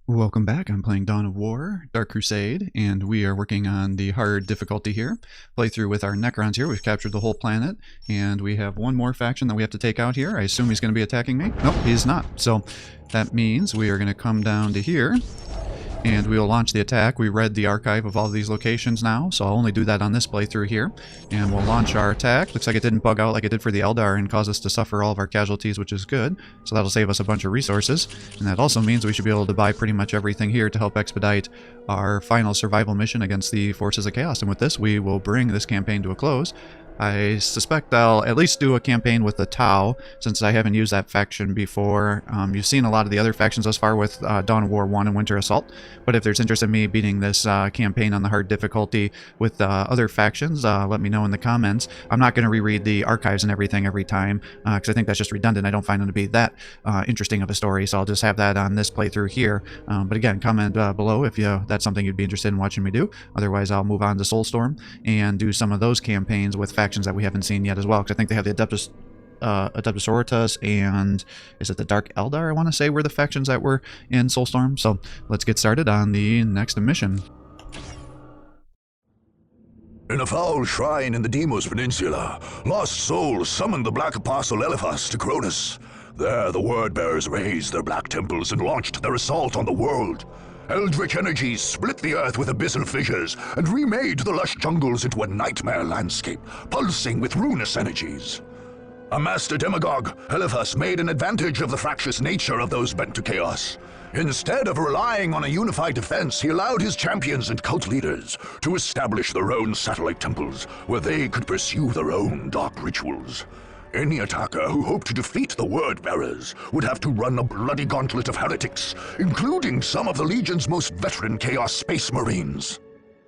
Welcome back. I'm playing Dawn of War, Dark Crusade, and we are working on the hard difficulty here. Playthrough with our Necrons here. We've captured the whole planet, and we have one more faction that we have to take out here. I assume he's going to be attacking me. Nope, he's not. So that means we are going to come down to here, and we will launch the attack. We read the archive of all of these locations now, so I'll only do that on this playthrough here. And we'll launch our attack. Looks like it didn't bug out like it did for the Eldar and cause us to suffer all of our casualties, which is good. So that'll save us a bunch of resources. And that also means we should be able to buy pretty much everything here to help expedite our final survival mission against the Forces of Chaos. And with this, we will bring this campaign to a close. I suspect I'll at least do a campaign with the Tau, since I haven't used that faction before. You've seen a lot of the other factions thus far with Dawn of War 1 and Winter Assault, but if there's interest in me beating this campaign on the hard difficulty with other factions, let me know in the comments. I'm not going to reread the archives and everything every time, because I think that's just redundant. I don't find them to be that interesting of a story, so I'll just have that on this playthrough here. But again, comment below if that's something you'd be interested in watching me do. Otherwise, I'll move on to Soulstorm and do some of those campaigns with factions that we haven't seen yet as well, because I think they have the Adeptus Sororitas and is it the Dark Eldar, I want to say, were the factions that were in Soulstorm. So let's get started on the next mission. In a foul shrine in the Deimos Peninsula, lost souls summoned the Black Apostle Eliphas to Cronus. There the Word-Bearers raised their black temples and launched their assault on the world. Eldritch energies split the earth with abyssal fissures and remade the lush jungles into a nightmare landscape, pulsing with ruinous energies. A master demagogue, Eliphas made an advantage of the fractious nature of those bent to chaos. Instead of relying on a unified defense, he allowed his champions and cult leaders to establish their own satellite temples, where they could pursue their own dark rituals. Any attacker who hoped to defeat the Word-Bearers would have to run a bloody gauntlet of heretics, including some of the Legion's most veteran Chaos Space Marines.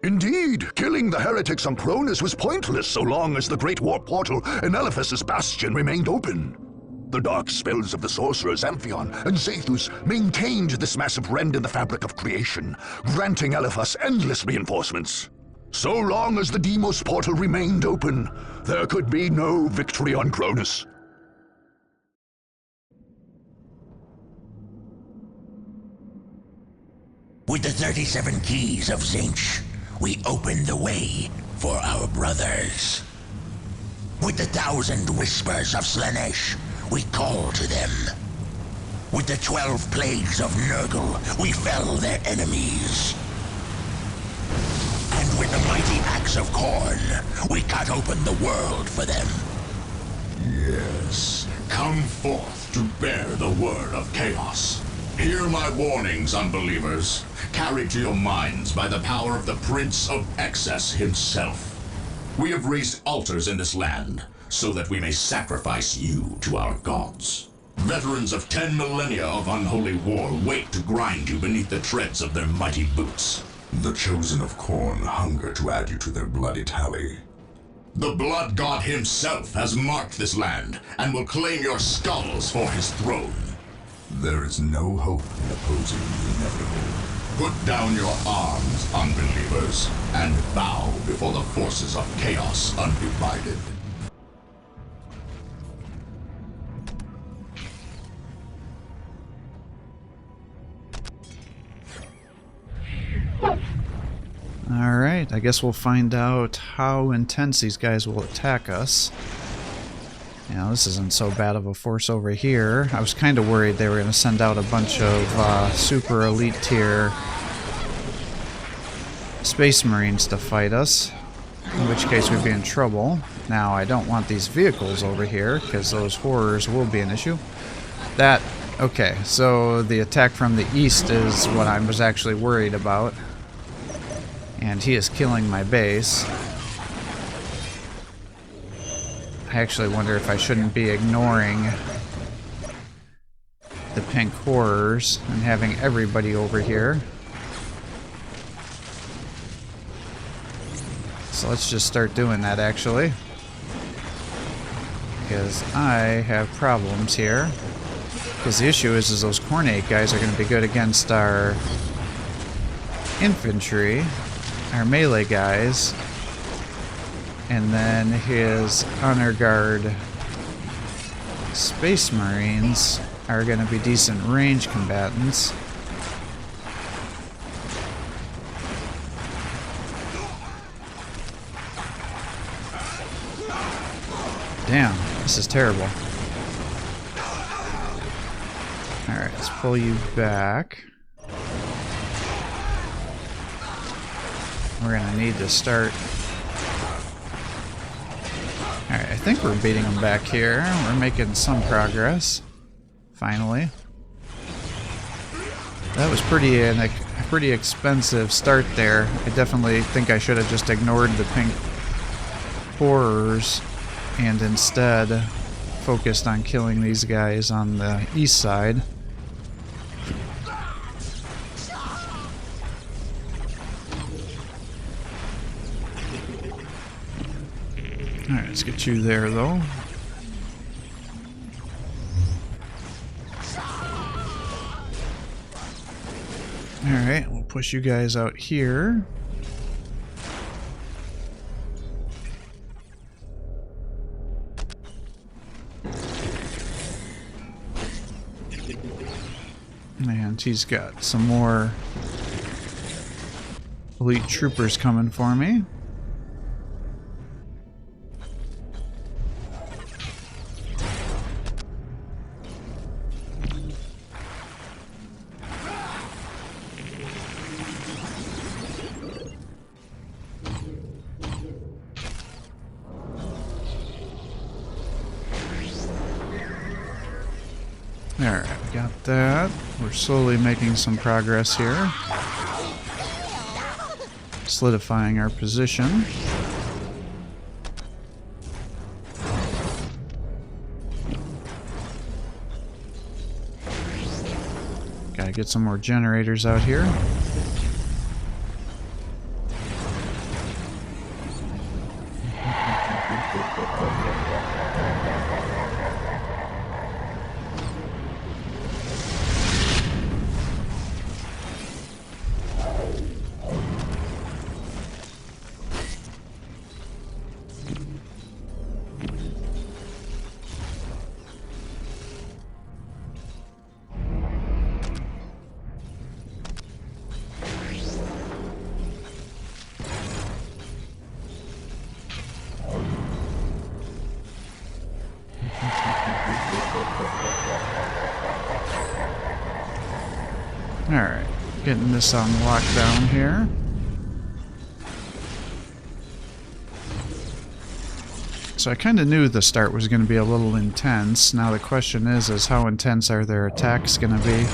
Indeed, killing the heretics on Cronus was pointless so long as the Great War Portal in Eliphas's Bastion remained open. The dark spells of the sorcerers Amphion and Zethus maintained this massive rend in the fabric of creation, granting Eliphas endless reinforcements. So long as the Deimos portal remained open, there could be no victory on Cronus. With the 37 keys of Tzeentch, we open the way for our brothers. With the 1,000 whispers of Slaanesh, we call to them. With the 12 plagues of Nurgle, we fell their enemies. And with the mighty axe of Khorne, we cut open the world for them. Yes, come forth to bear the word of chaos. Hear my warnings, unbelievers, carried to your minds by the power of the Prince of Excess himself. We have raised altars in this land, so that we may sacrifice you to our gods. Veterans of 10 millennia of unholy war wait to grind you beneath the treads of their mighty boots. The chosen of Khorne hunger to add you to their bloody tally. The Blood God himself has marked this land, and will claim your skulls for his throne. There is no hope in opposing the inevitable. Put down your arms, unbelievers, and bow before the forces of chaos undivided. Alright, I guess we'll find out how intense these guys will attack us. Now, this isn't so bad of a force over here. I was kind of worried they were going to send out a bunch of super elite tier Space Marines to fight us, in which case we'd be in trouble. Now, I don't want these vehicles over here, because those horrors will be an issue. Okay, so the attack from the east is what I was actually worried about. And he is killing my base. I actually wonder if I shouldn't be ignoring the pink horrors and having everybody over here. So let's just start doing that, actually. Because I have problems here. Because the issue is those Khornate guys are going to be good against our infantry, our melee guys, and then his honor guard Space Marines are going to be decent range combatants. damn. This is terrible. Alright, let's pull you back. We're gonna need to start... Alright, I think we're beating them back here. We're making some progress. Finally. That was a pretty expensive start there. I definitely think I should have just ignored the pink horrors and instead focused on killing these guys on the east side. Alright, let's get you there though. Alright, we'll push you guys out here. And he's got some more elite troopers coming for me. Alright, we got that. We're slowly making some progress here. Solidifying our position. Gotta get some more generators out here. Alright, getting this on lockdown here. So I kind of knew the start was going to be a little intense. Now the question is how intense are their attacks going to be?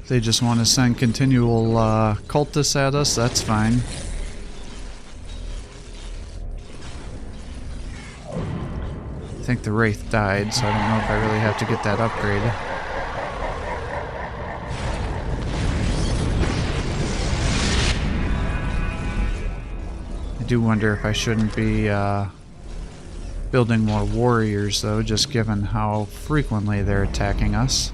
If they just want to send continual cultists at us, that's fine. I think the Wraith died, so I don't know if I really have to get that upgrade. I do wonder if I shouldn't be building more warriors, though, just given how frequently they're attacking us.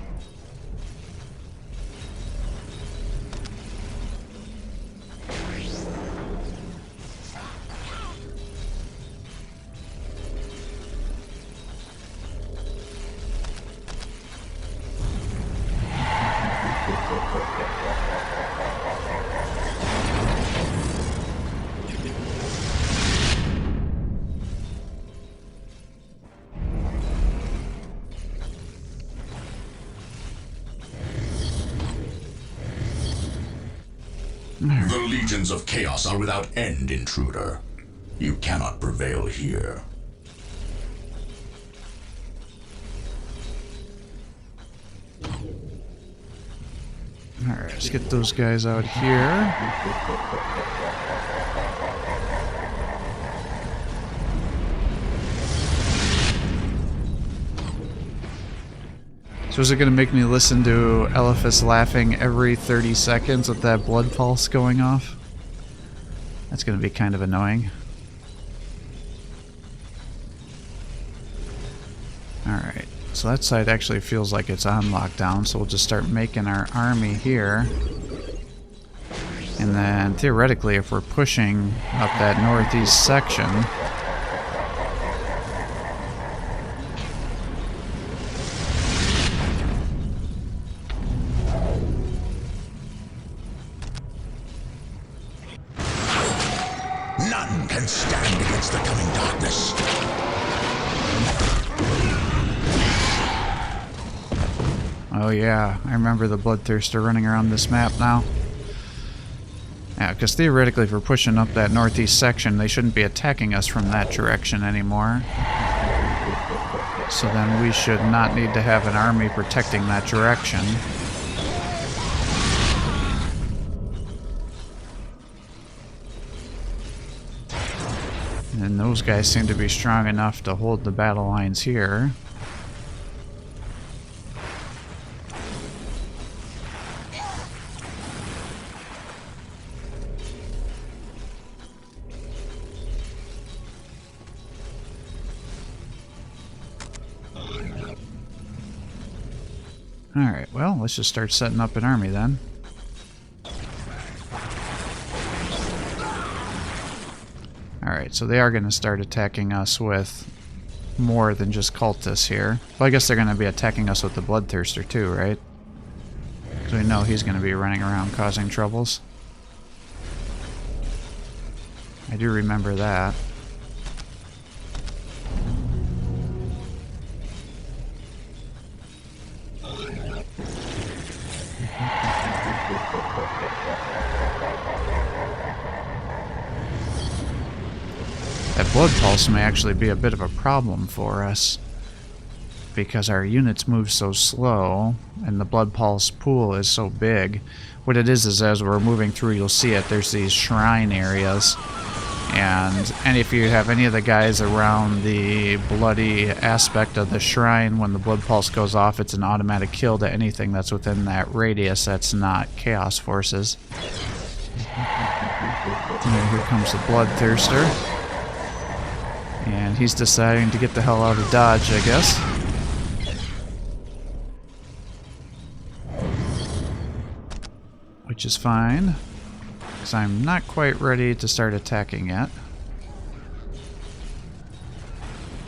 The legions of chaos are without end, intruder. You cannot prevail here. Alright, let's get those guys out here. So is it going to make me listen to Eliphas laughing every 30 seconds with that blood pulse going off? That's going to be kind of annoying. Alright, so that side actually feels like it's on lockdown, so we'll just start making our army here. And then, theoretically, if we're pushing up that northeast section... None can stand against the coming darkness. Oh yeah, I remember the Bloodthirster running around this map now. Yeah, because theoretically if we're pushing up that northeast section, they shouldn't be attacking us from that direction anymore. So then we should not need to have an army protecting that direction. And those guys seem to be strong enough to hold the battle lines here. Alright, well, let's just start setting up an army then. Alright, so they are going to start attacking us with more than just cultists here. Well, I guess they're going to be attacking us with the Bloodthirster too, right? Because we know he's going to be running around causing troubles. I do remember that. That Blood Pulse may actually be a bit of a problem for us, because our units move so slow, and the Blood Pulse pool is so big. What it is as we're moving through, you'll see it, there's these shrine areas, and if you have any of the guys around the bloody aspect of the shrine, when the Blood Pulse goes off, it's an automatic kill to anything that's within that radius that's not Chaos Forces. And here comes the Bloodthirster. And he's deciding to get the hell out of Dodge, I guess. Which is fine, because I'm not quite ready to start attacking yet.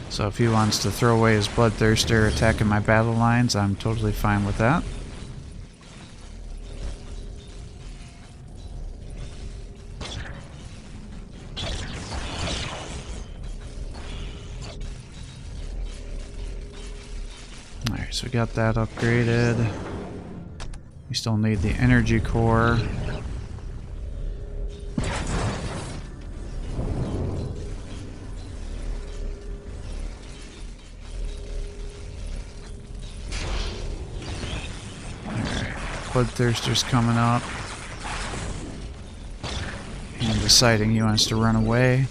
So if he wants to throw away his Bloodthirster attacking my battle lines, I'm totally fine with that. Alright, so we got that upgraded. We still need the energy core. Alright, Bloodthirster's coming up. And deciding he wants to run away.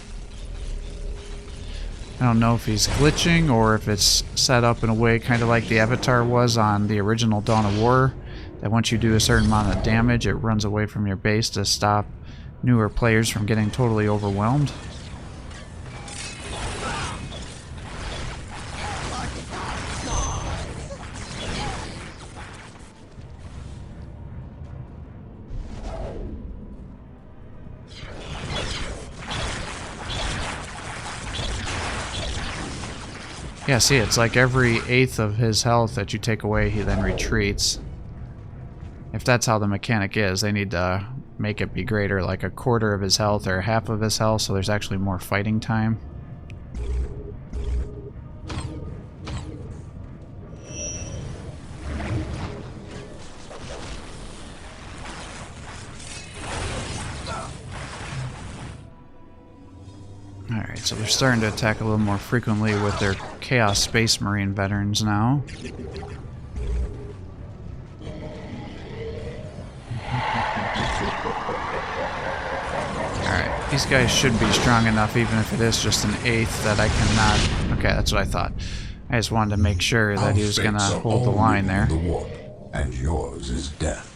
I don't know if he's glitching or if it's set up in a way kind of like the Avatar was on the original Dawn of War, that once you do a certain amount of damage, it runs away from your base to stop newer players from getting totally overwhelmed. Yeah, see, it's like every eighth of his health that you take away, he then retreats. If that's how the mechanic is, they need to make it be greater, like a quarter of his health or half of his health, so there's actually more fighting time. Alright, so they're starting to attack a little more frequently with their Chaos Space Marine veterans now. Alright, these guys should be strong enough, even if it is just an eighth, that I cannot... Okay, that's what I thought. I just wanted to make sure that he was going to hold the line there. The warp, and yours is death.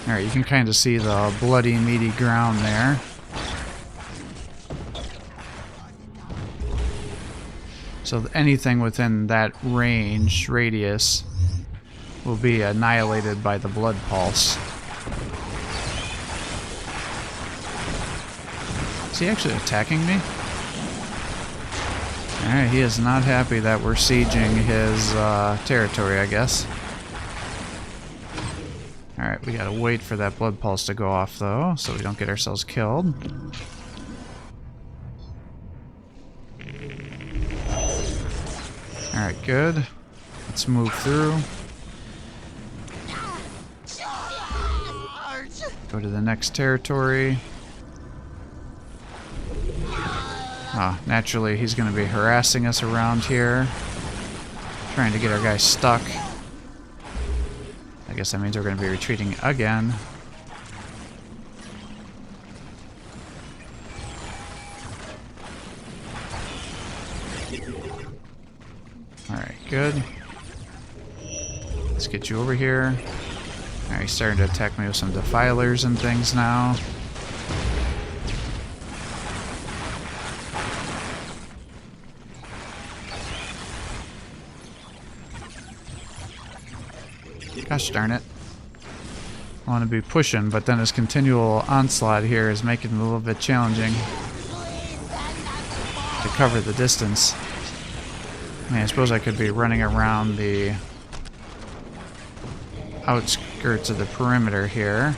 Alright, you can kind of see the bloody, meaty ground there. So anything within that range, radius, will be annihilated by the blood pulse. Is he actually attacking me? Alright, he is not happy that we're sieging his territory, I guess. Alright, we gotta wait for that blood pulse to go off, though, so we don't get ourselves killed. Alright, good. Let's move through. Go to the next territory. Naturally, he's going to be harassing us around here. Trying to get our guys stuck. I guess that means we're going to be retreating again. Alright, good. Let's get you over here. Alright, he's starting to attack me with some defilers and things now. Gosh darn it. I want to be pushing, but then his continual onslaught here is making it a little bit challenging to cover the distance. I mean, I suppose I could be running around the outskirts of the perimeter here.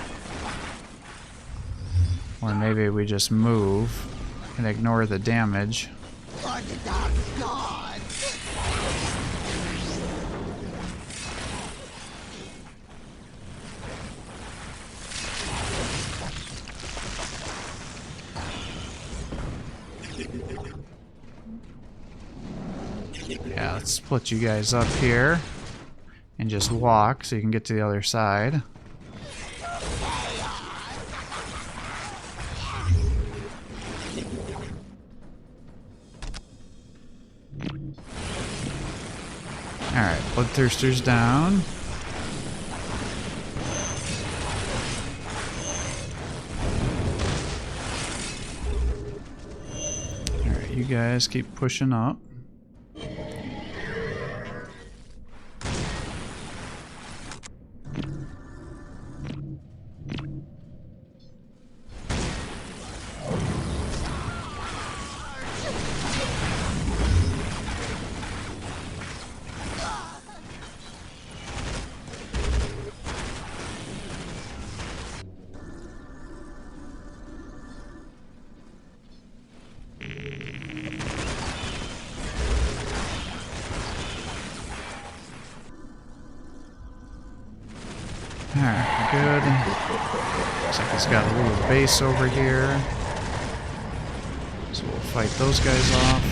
Or maybe we just move and ignore the damage. Yeah, let's split you guys up here and just walk so you can get to the other side. Alright, Bloodthirster's down. Alright, you guys keep pushing up. Alright, good. Looks like he's got a little base over here. So we'll fight those guys off.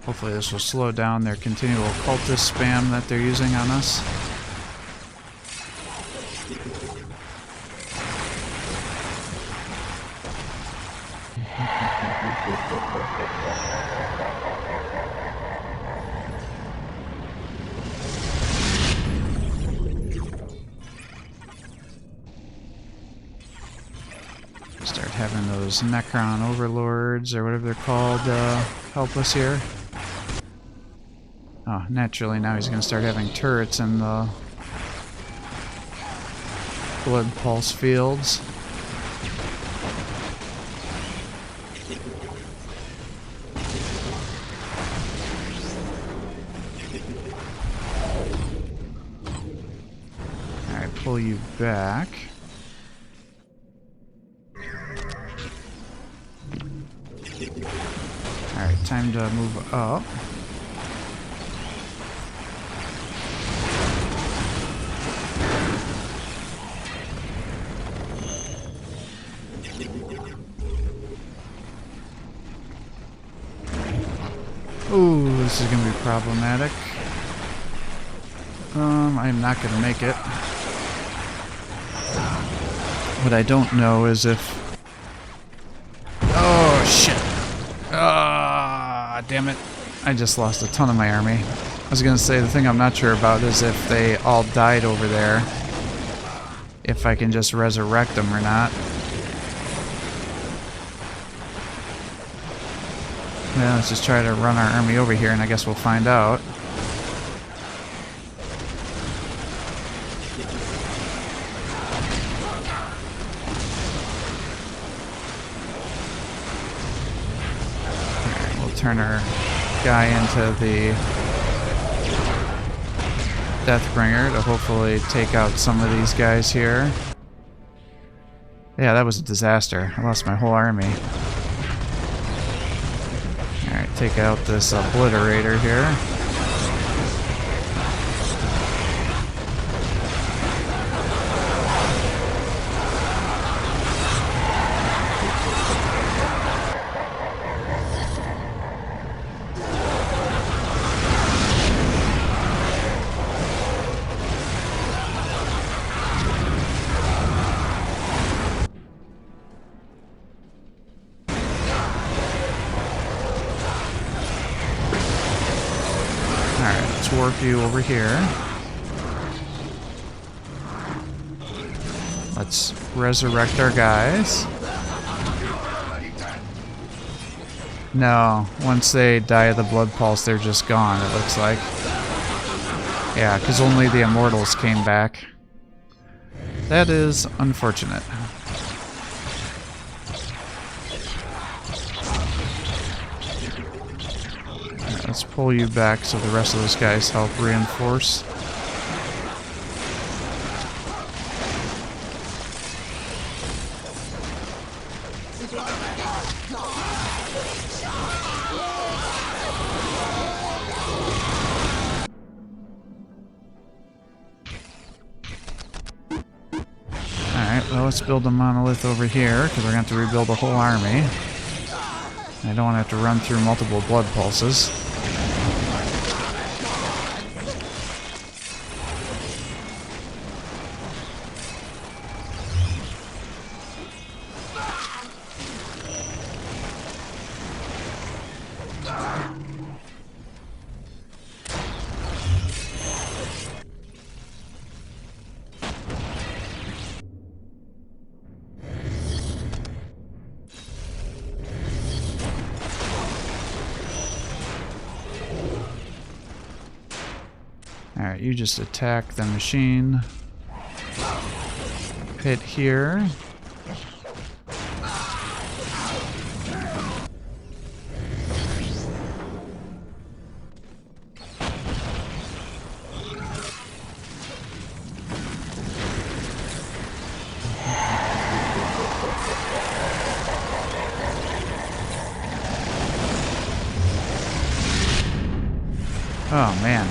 Hopefully this will slow down their continual cultist spam that they're using on us. Start having those Necron overlords or whatever they're called help us here. Oh, naturally now he's going to start having turrets in the blood pulse fields. Alright, pull you back. Alright, time to move up. Ooh, this is going to be problematic. I'm not going to make it. What I don't know is if... Oh, shit. Ah, damn it. I just lost a ton of my army. I was going to say, the thing I'm not sure about is if they all died over there. if I can just resurrect them or not. Yeah, let's just try to run our army over here, and I guess we'll find out. Alright, we'll turn our guy into the Deathbringer to hopefully take out some of these guys here. Yeah, that was a disaster. I lost my whole army. Alright, take out this Obliterator here. Warp you over here. Let's resurrect our guys. No, once they die of the blood pulse, they're just gone, it looks like. Yeah, because only the immortals came back. That is unfortunate. Let's pull you back so the rest of those guys help reinforce. Alright, well, let's build a monolith over here, because we're going to have to rebuild a whole army. I don't want to have to run through multiple blood pulses. Alright, you just attack the machine pit here. Oh man.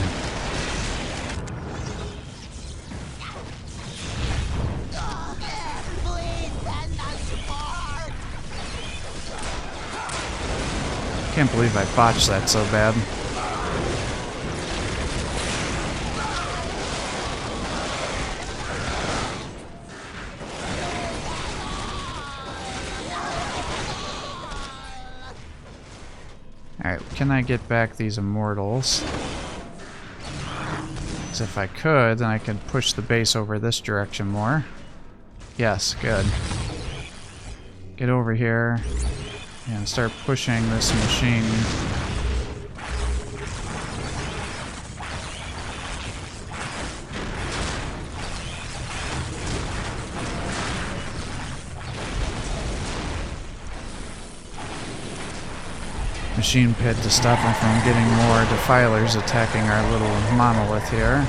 Can't believe I botched that so bad. Alright, can I get back these immortals? Because if I could, then I could push the base over this direction more. Yes, good. Get over here. And start pushing this machine. Machine pit to stop them from getting more defilers attacking our little monolith here.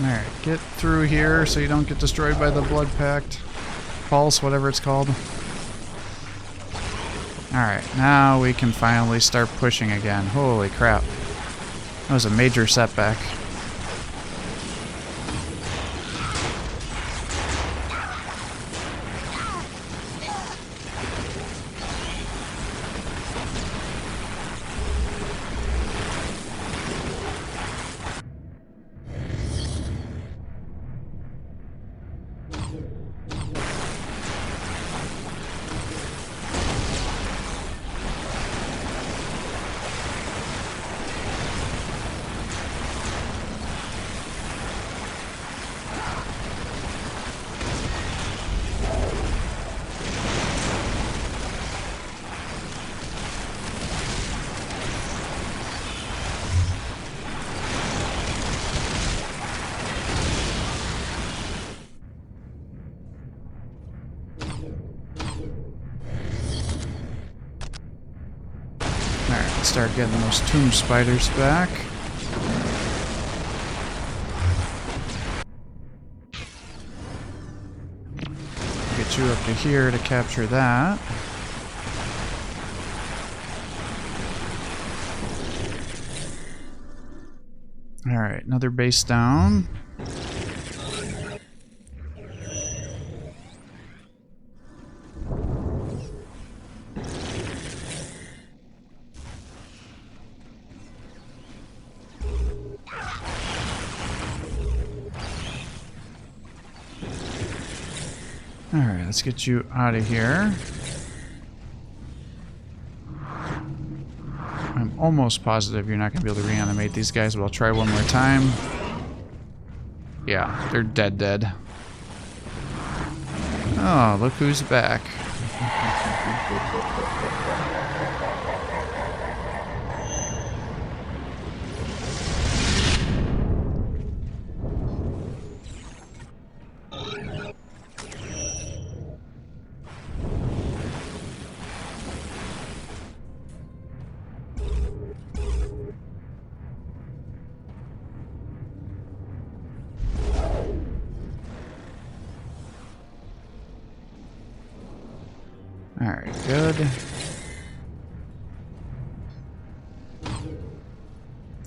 Alright, get through here so you don't get destroyed by the Blood Pact. Pulse, whatever it's called. Alright, now we can finally start pushing again. Holy crap. That was a major setback. Start getting those tomb spiders back. Get you up to here to capture that. Alright, another base down. Alright, let's get you out of here. I'm almost positive you're not going to be able to reanimate these guys, but I'll try one more time. Yeah, they're dead. Oh, look who's back. Alright, good.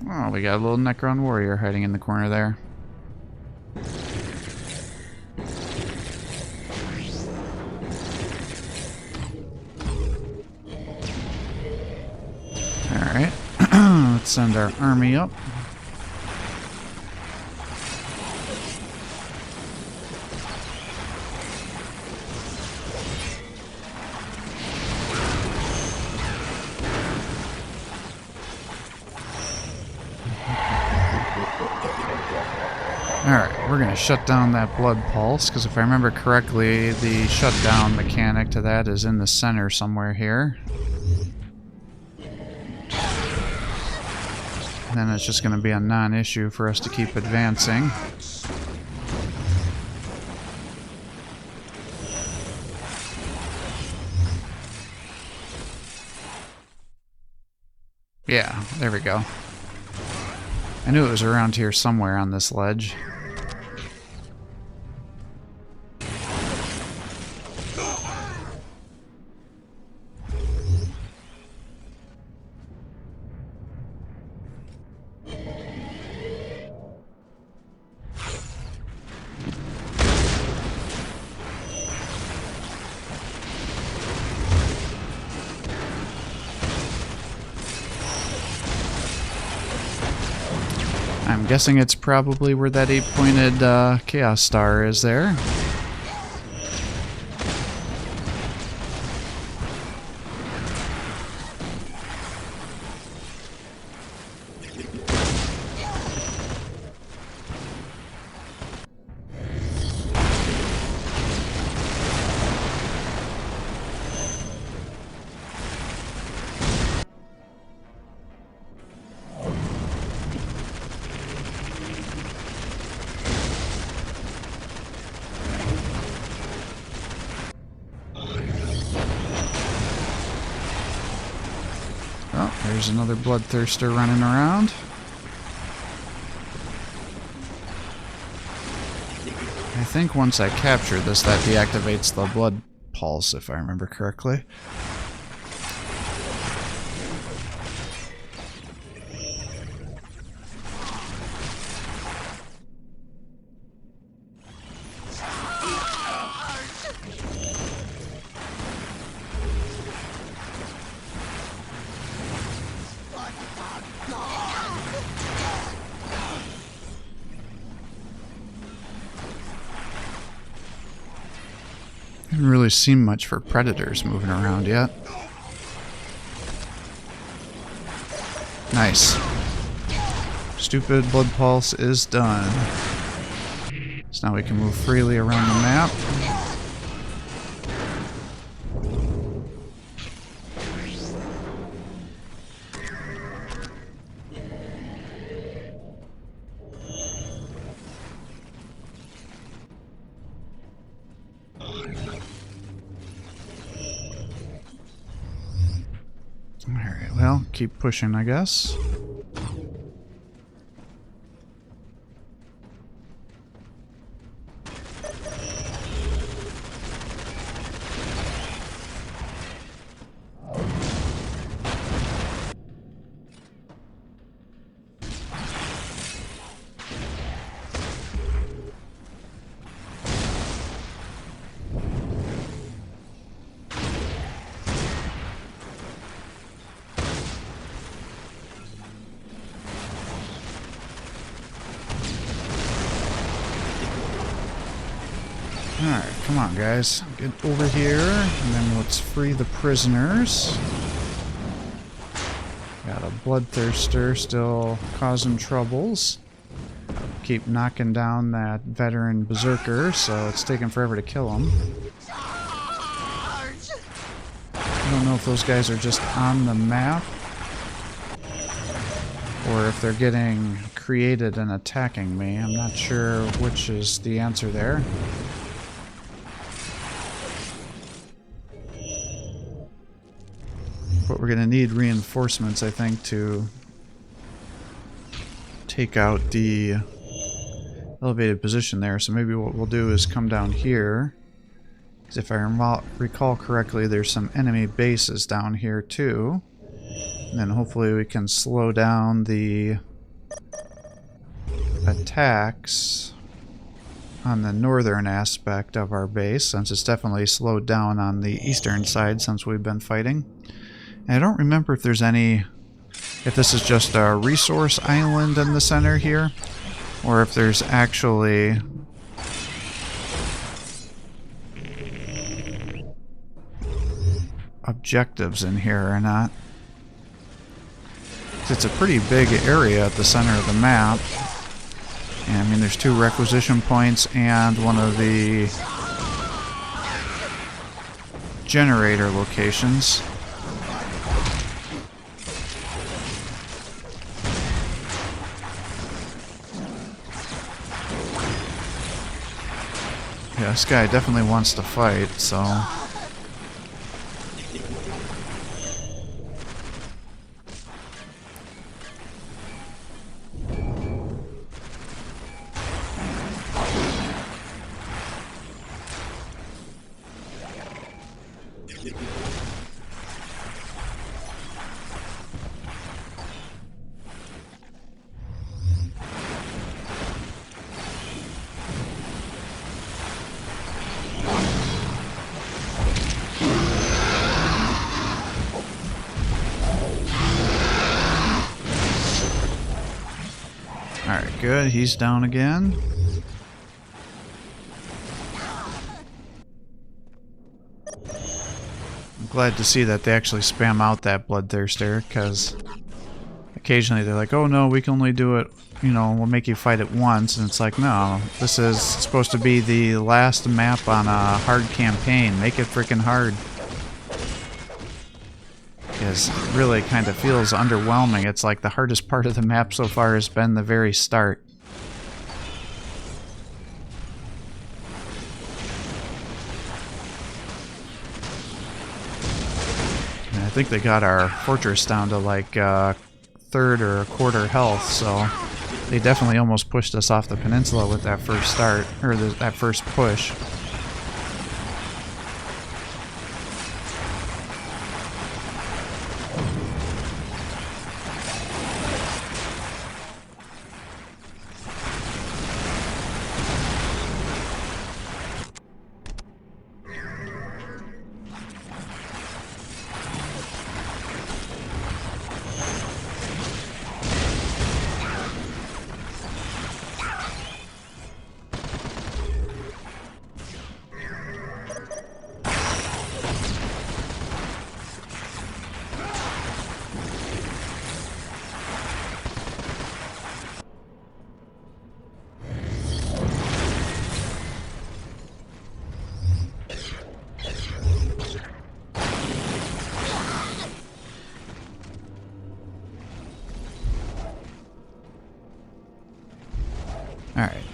Oh, we got a little Necron warrior hiding in the corner there. Alright, let's send our army up. Alright, we're going to shut down that blood pulse, because if I remember correctly, the shutdown mechanic to that is in the center somewhere here. And then it's just going to be a non-issue for us to keep advancing. Yeah, there we go. I knew it was around here somewhere on this ledge. I'm guessing it's probably where that 8-pointed Chaos Star is there. Oh, there's another bloodthirster running around. I think once I capture this, that deactivates the blood pulse, if I remember correctly. Haven't really seen much for predators moving around yet. Nice. Stupid blood pulse is done. So now we can move freely around the map. Alright, well, keep pushing, I guess. Alright, come on guys. Get over here, and then let's free the prisoners. Got a bloodthirster still causing troubles. Keep knocking down that veteran berserker, so it's taking forever to kill him. I don't know if those guys are just on the map, or if they're getting created and attacking me. I'm not sure which is the answer there. But we're going to need reinforcements, I think, to take out the elevated position there. So maybe what we'll do is come down here. Because if I recall correctly, there's some enemy bases down here too. And then hopefully we can slow down the attacks on the northern aspect of our base, since it's definitely slowed down on the eastern side since we've been fighting. And I don't remember if there's any, if this is just a resource island in the center here, or if there's actually objectives in here or not. It's a pretty big area at the center of the map. And I mean, there's 2 requisition points and one of the generator locations. Yeah, this guy definitely wants to fight, so... Alright, good. He's down again. I'm glad to see that they actually spam out that bloodthirster, because occasionally they're like, oh no, we can only do it, you know, we'll make you fight it once, and it's like, no, this is supposed to be the last map on a hard campaign. Make it freaking hard. Because it really kind of feels underwhelming. It's like the hardest part of the map so far has been the very start. And I think they got our fortress down to like third or a quarter health, so they definitely almost pushed us off the peninsula with that first start, or that first push.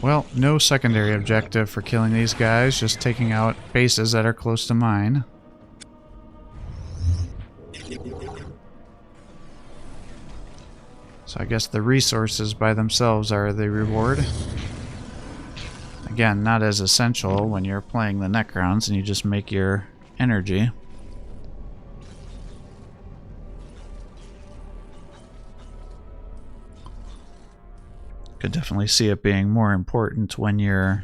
Well, no secondary objective for killing these guys, just taking out bases that are close to mine. So I guess the resources by themselves are the reward. Again, not as essential when you're playing the Necrons and you just make your energy. Could definitely see it being more important when you're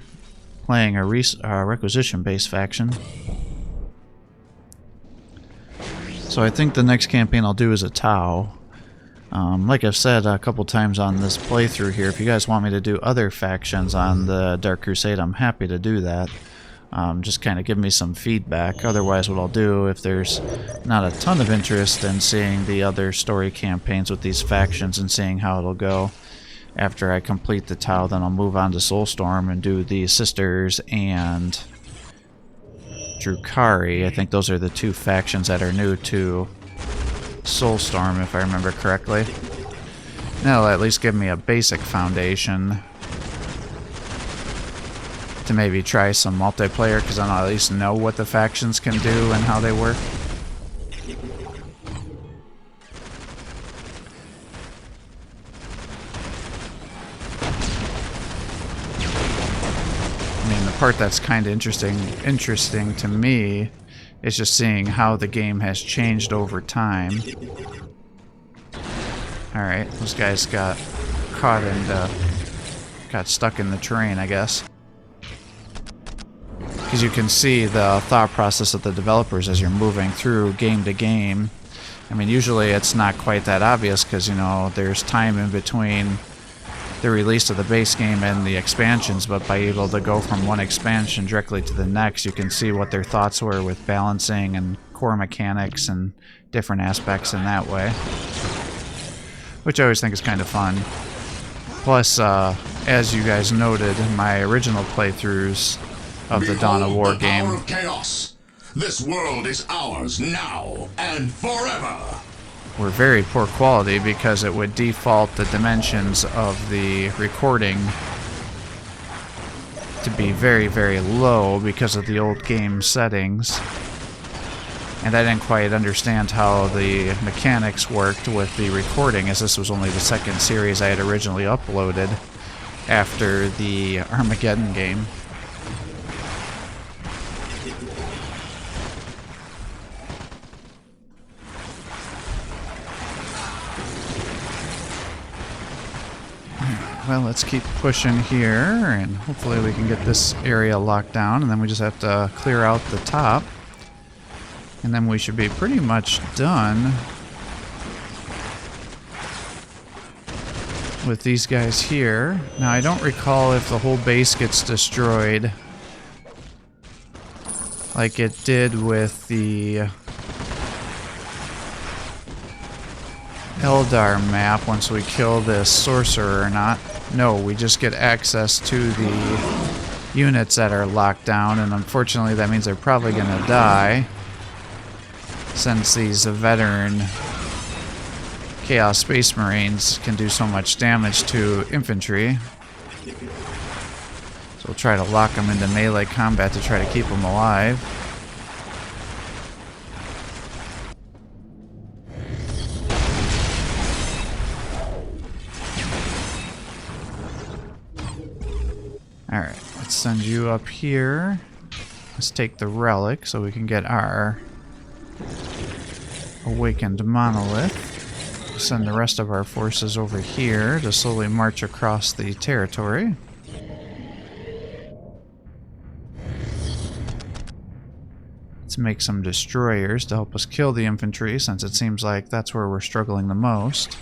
playing a requisition-based faction. So I think the next campaign I'll do is a Tau. Like I've said a couple times on this playthrough here, if you guys want me to do other factions on the Dark Crusade, I'm happy to do that. Just kind of give me some feedback. Otherwise, what I'll do, if there's not a ton of interest in seeing the other story campaigns with these factions and seeing how it'll go, after I complete the Tau, then I'll move on to Soulstorm and do the Sisters and Drukhari. I think those are the two factions that are new to Soulstorm, if I remember correctly. That'll at least give me a basic foundation to maybe try some multiplayer, because then I'll at least know what the factions can do and how they work. I mean, the part that's kind of interesting to me is just seeing how the game has changed over time. Alright, those guys got caught and got stuck in the terrain, I guess. Because you can see the thought process of the developers as you're moving through game to game. I mean, usually it's not quite that obvious because, you know, there's time in between the release of the base game and the expansions, but by able to go from one expansion directly to the next, you can see what their thoughts were with balancing and core mechanics and different aspects in that way, which I always think is kind of fun. Plus, as you guys noted, my original playthroughs of the Dawn of War game, Power of chaos. This world is ours now and forever. were very poor quality because it would default the dimensions of the recording to be very, very low because of the old game settings. And I didn't quite understand how the mechanics worked with the recording, as this was only the second series I had originally uploaded after the Armageddon game. Well, let's keep pushing here, and hopefully we can get this area locked down, and then we just have to clear out the top. And then we should be pretty much done with these guys here. Now, I don't recall if the whole base gets destroyed like it did with the Eldar map once we kill this sorcerer or not. No, we just get access to the units that are locked down, and unfortunately that means they're probably going to die, since these veteran Chaos Space Marines can do so much damage to infantry. So we'll try to lock them into melee combat to try to keep them alive. Alright, let's send you up here. Let's take the relic so we can get our awakened monolith. Send the rest of our forces over here to slowly march across the territory. Let's make some destroyers to help us kill the infantry, since it seems like that's where we're struggling the most.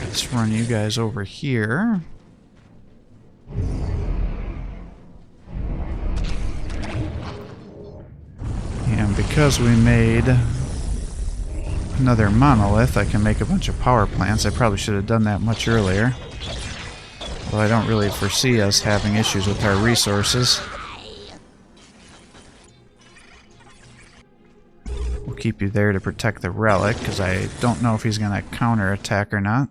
Let's run you guys over here. And because we made another monolith, I can make a bunch of power plants. I probably should have done that much earlier. Well, I don't really foresee us having issues with our resources. keep you there to protect the relic, because I don't know if he's going to counterattack or not.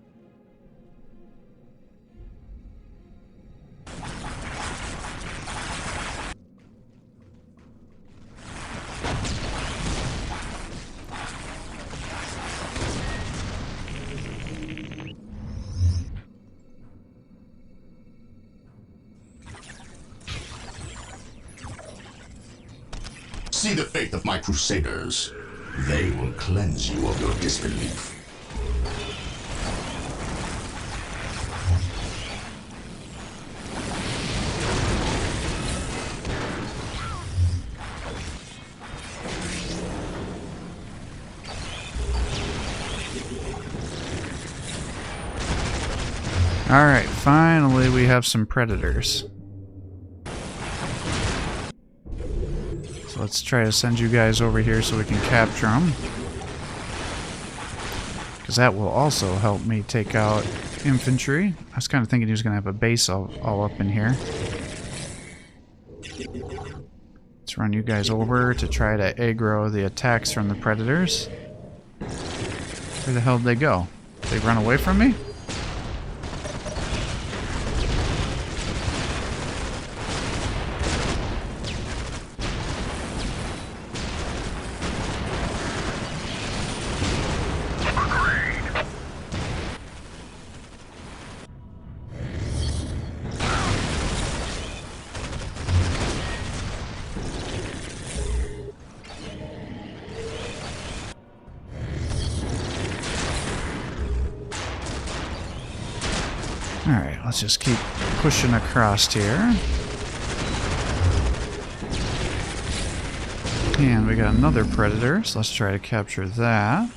See the faith of my crusaders. They will cleanse you of your disbelief. Alright, finally we have some predators. So let's try to send you guys over here so we can capture them. Because that will also help me take out infantry. I was kind of thinking he was going to have a base all up in here. Let's run you guys over to try to aggro the attacks from the predators. Where the hell did they go? Did they run away from me? Alright, let's just keep pushing across here. And we got another predator, so let's try to capture that.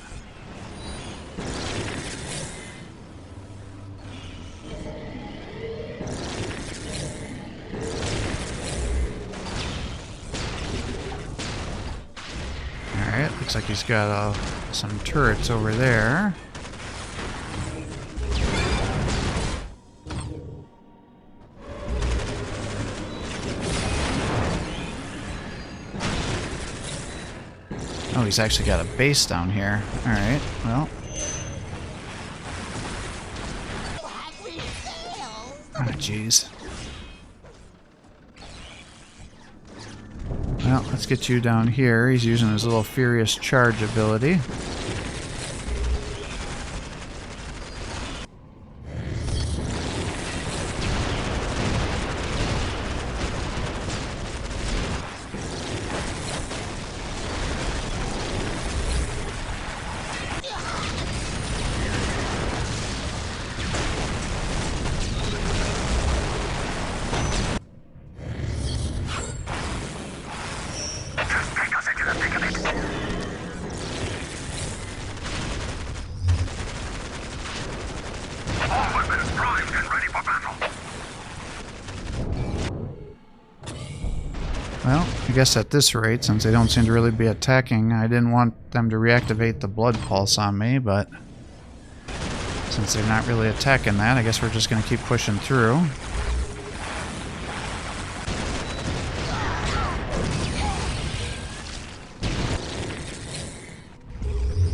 Alright, looks like he's got some turrets over there. Oh, he's actually got a base down here. Alright, well. Oh, jeez. Well, let's get you down here. He's using his little Furious Charge ability. Well, I guess at this rate, since they don't seem to really be attacking, I didn't want them to reactivate the blood pulse on me, but since they're not really attacking that, I guess we're just going to keep pushing through.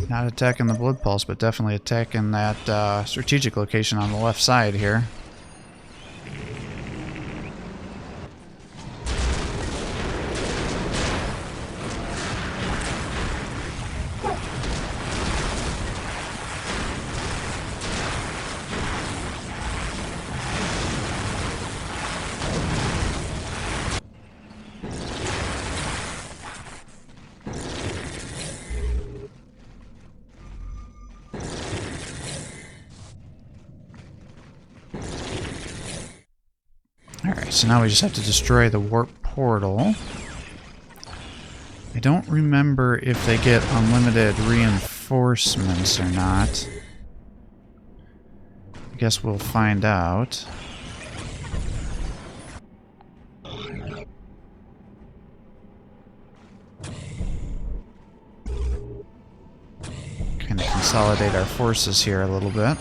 Not attacking the blood pulse, but definitely attacking that strategic location on the left side here. Alright, so now we just have to destroy the warp portal. I don't remember if they get unlimited reinforcements or not. I guess we'll find out. Kind of consolidate our forces here a little bit.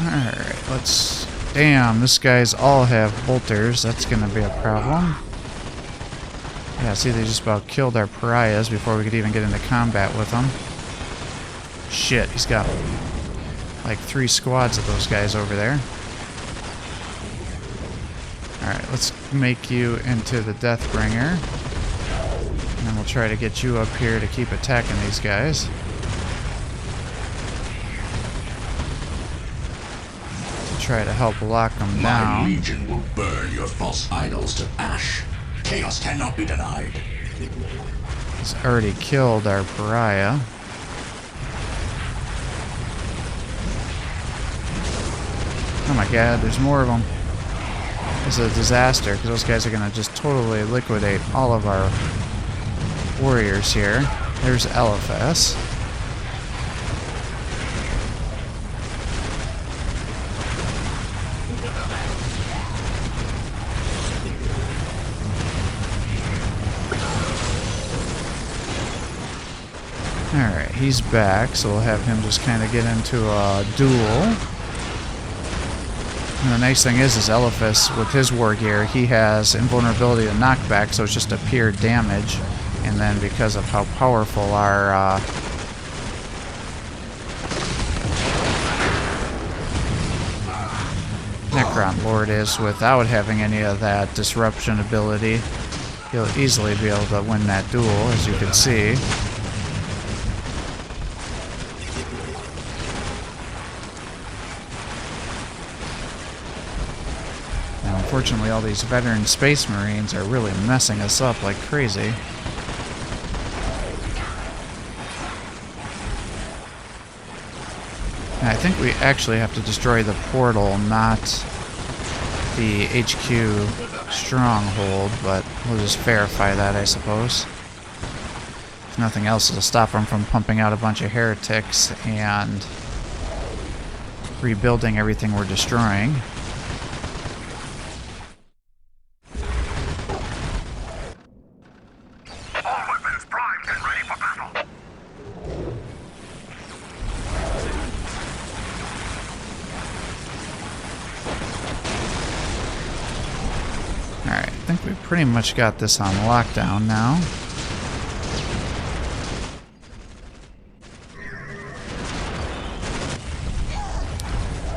Alright, let's... Damn, this guy's all have bolters. That's gonna be a problem. Yeah, see, they just about killed our pariahs before we could even get into combat with them. Shit, he's got like 3 squads of those guys over there. Alright, let's make you into the Deathbringer. And then we'll try to get you up here to keep attacking these guys. To try to help lock them down. My legion will burn your false idols to ash. Chaos cannot be denied. He's already killed our pariah. Oh my god, there's more of them. This is a disaster, because those guys are going to just totally liquidate all of our warriors here. There's Eliphas. Alright, he's back, so we'll have him just kind of get into a duel. And the nice thing is Eliphas, with his war gear, he has invulnerability to knockback, so it's just a pure damage. And then because of how powerful our Necron Lord is without having any of that disruption ability, he'll easily be able to win that duel, as you can see. Unfortunately, all these veteran Space Marines are really messing us up like crazy. And I think we actually have to destroy the portal, not the HQ Stronghold, but we'll just verify that, I suppose. If nothing else, it'll stop them from pumping out a bunch of heretics and rebuilding everything we're destroying. Alright, I think we've pretty much got this on lockdown now.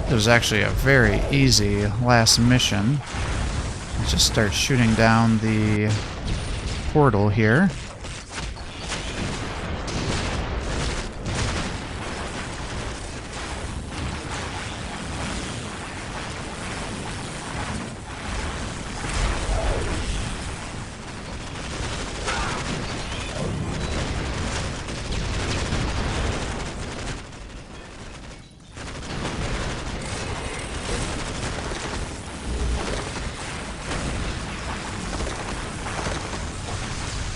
It was actually a very easy last mission. Let's just start shooting down the portal here.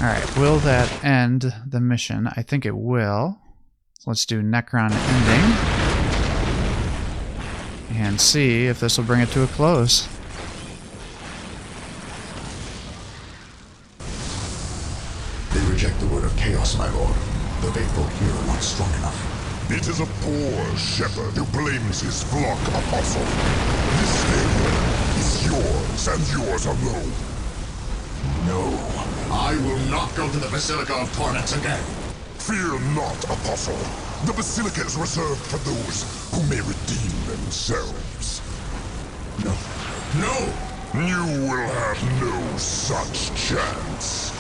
Alright, will that end the mission? I think it will. So let's do Necron Ending. And see if this will bring it to a close. They reject the word of chaos, my lord. The faithful here are not strong enough. It is a poor shepherd who blames his flock apostle. This failure is yours and yours alone. No, I will not go to the Basilica of Torments again. Fear not, apostle. The Basilica is reserved for those who may redeem themselves. No. No! You will have no such chance.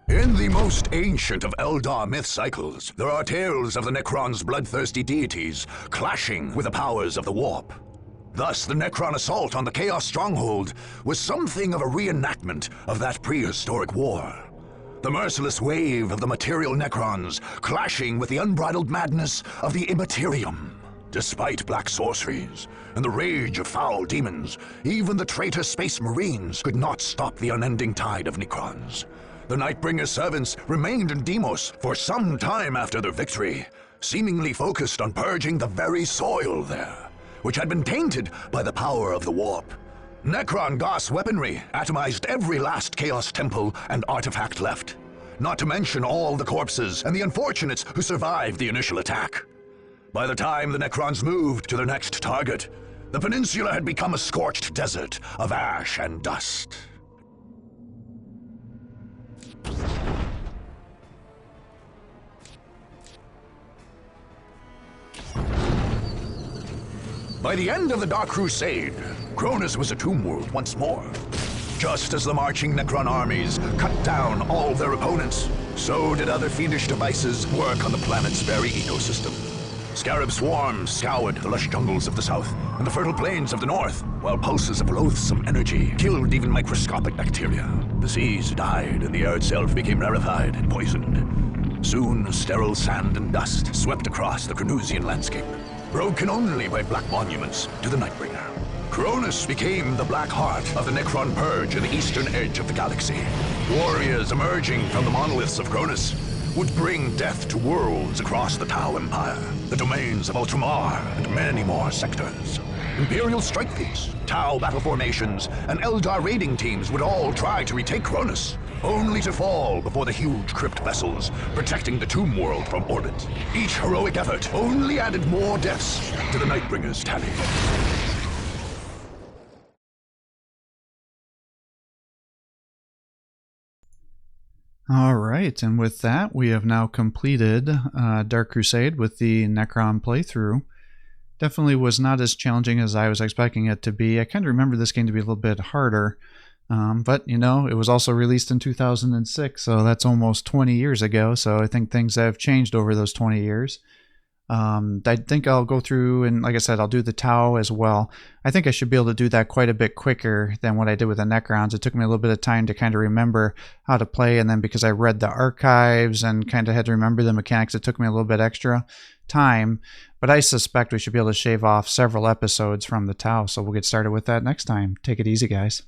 In the most ancient of Eldar myth cycles, there are tales of the Necron's bloodthirsty deities clashing with the powers of the Warp. Thus, the Necron assault on the Chaos Stronghold was something of a reenactment of that prehistoric war. The merciless wave of the material Necrons clashing with the unbridled madness of the Immaterium. Despite black sorceries and the rage of foul demons, even the traitor Space Marines could not stop the unending tide of Necrons. The Nightbringer's servants remained in Deimos for some time after their victory, seemingly focused on purging the very soil there, which had been tainted by the power of the Warp. Necron Goss weaponry atomized every last Chaos Temple and artifact left. Not to mention all the corpses and the unfortunates who survived the initial attack. By the time the Necrons moved to their next target, the peninsula had become a scorched desert of ash and dust. By the end of the Dark Crusade, Cronus was a tomb world once more. Just as the marching Necron armies cut down all their opponents, so did other fiendish devices work on the planet's very ecosystem. Scarab swarms scoured the lush jungles of the south and the fertile plains of the north, while pulses of loathsome energy killed even microscopic bacteria. The seas died and the air itself became rarefied and poisoned. Soon, sterile sand and dust swept across the Cronusian landscape, broken only by black monuments to the Nightbringer. Cronus became the black heart of the Necron Purge at the eastern edge of the galaxy. Warriors emerging from the monoliths of Cronus would bring death to worlds across the Tau Empire, the domains of Ultramar, and many more sectors. Imperial strike fleets, Tau battle formations, and Eldar raiding teams would all try to retake Cronus, only to fall before the huge crypt vessels protecting the Tomb World from orbit. Each heroic effort only added more deaths to the Nightbringer's tally. All right, and with that, we have now completed Dark Crusade with the Necron playthrough. Definitely was not as challenging as I was expecting it to be. I kind of remember this game to be a little bit harder, but, you know, it was also released in 2006, so that's almost 20 years ago, so I think things have changed over those 20 years. I think I'll go through and, like I said, I'll do the Tau as well. I think I should be able to do that quite a bit quicker than what I did with the Necrons. It took me a little bit of time to kind of remember how to play, and then because I read the archives and kind of had to remember the mechanics, it took me a little bit extra time. But I suspect we should be able to shave off several episodes from the Tau, so we'll get started with that next time. Take it easy, guys.